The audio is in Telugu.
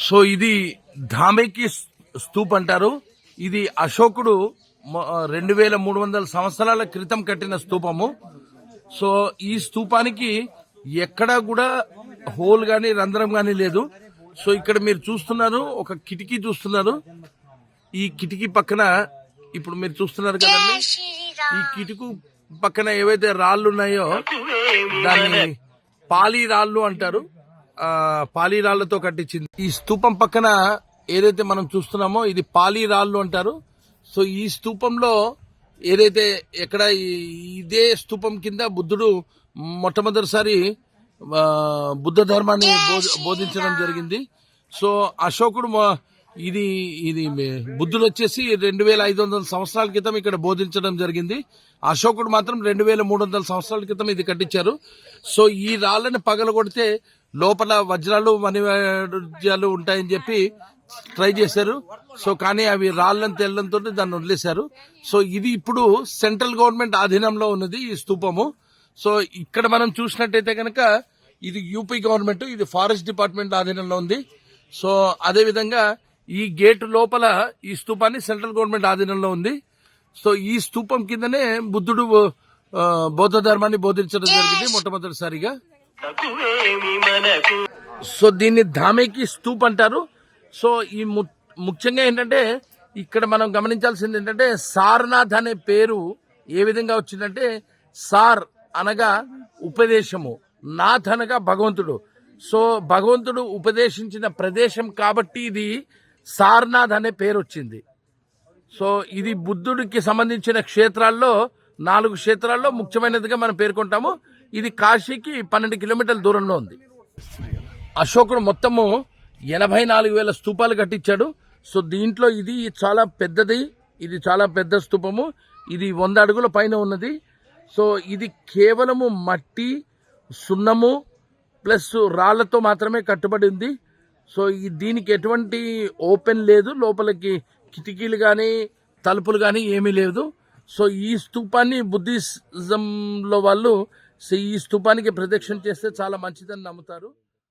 సో ఇది ధామెకి స్తూప్ అంటారు. ఇది అశోకుడు 2300 సంవత్సరాల క్రితం కట్టిన స్తూపము. సో ఈ స్తూపానికి ఎక్కడా కూడా హోల్ గాని రంధ్రం గాని లేదు. సో ఇక్కడ మీరు చూస్తున్నారు, ఒక కిటికీ చూస్తున్నారు. ఈ కిటికీ పక్కన ఇప్పుడు మీరు చూస్తున్నారు కదండి, ఈ కిటికీ పక్కన ఏవైతే రాళ్ళు ఉన్నాయో దాన్ని పాలి రాళ్ళు అంటారు. పాలి రాళ్లతో కట్టించింది. ఈ స్తూపం పక్కన ఏదైతే మనం చూస్తున్నామో ఇది పాలి రాళ్ళు అంటారు. సో ఈ స్తూపంలో ఏదైతే ఎక్కడ ఇదే స్తూపం కింద బుద్ధుడు మొట్టమొదటిసారి బుద్ధ ధర్మాన్ని బోధించడం జరిగింది. సో అశోకుడు ఇది ఇది బుద్ధుడు వచ్చేసి 2500 సంవత్సరాల క్రితం ఇక్కడ బోధించడం జరిగింది. అశోకుడు మాత్రం 2300 సంవత్సరాల క్రితం ఇది కట్టించారు. సో ఈ రాళ్ళని పగలగొడితే లోపల వజ్రాలు మణివాద్యాలు ఉంటాయని చెప్పి ట్రై చేశారు. సో కానీ అవి రాళ్ళని తెల్లంతో దాన్ని వదిలేశారు. సో ఇది ఇప్పుడు సెంట్రల్ గవర్నమెంట్ ఆధీనంలో ఉన్నది ఈ స్తూపము. సో ఇక్కడ మనం చూసినట్టయితే కనుక ఇది యూపీ గవర్నమెంట్, ఇది ఫారెస్ట్ డిపార్ట్మెంట్ ఆధీనంలో ఉంది. సో అదే విధంగా ఈ గేటు లోపల ఈ స్తూపాన్ని సెంట్రల్ గవర్నమెంట్ ఆధీనంలో ఉంది. సో ఈ స్తూపం కిందనే బుద్ధుడు బౌద్ధ ధర్మాన్ని బోధించడం జరిగింది మొట్టమొదటిసారిగా. సో దీన్ని ధామెకి స్తూప్ అంటారు. సో ఈ ముఖ్యంగా ఏంటంటే ఇక్కడ మనం గమనించాల్సింది ఏంటంటే సారనాథ్ అనే పేరు ఏ విధంగా వచ్చిందంటే సార్ అనగా ఉపదేశము, నాథ్ అనగా భగవంతుడు. సో భగవంతుడు ఉపదేశించిన ప్రదేశం కాబట్టి ఇది సారనాథ్ అనే పేరు వచ్చింది. సో ఇది బుద్ధుడికి సంబంధించిన క్షేత్రాల్లో 4 క్షేత్రాల్లో ముఖ్యమైనదిగా మనం పేర్కొంటాము. ఇది కాశీకి 12 కిలోమీటర్ల దూరంలో ఉంది. అశోకుడు మొత్తము 84,000 స్తూపాలు కట్టించాడు. సో దీంట్లో ఇది చాలా పెద్దది, ఇది చాలా పెద్ద స్తూపము. ఇది 100 అడుగుల పైన ఉన్నది. సో ఇది కేవలము మట్టి, సున్నము ప్లస్ రాళ్లతో మాత్రమే కట్టుబడి ఉంది. సో దీనికి ఎటువంటి ఓపెన్ లేదు, లోపలికి కిటికీలు కానీ తలుపులు కానీ ఏమీ లేదు. సో ఈ స్తూపాన్ని బుద్ధిజంలో వాళ్ళు ఈ స్తూపానికి ప్రదక్షిణ చేస్తే చాలా మంచిదని నమ్ముతారు.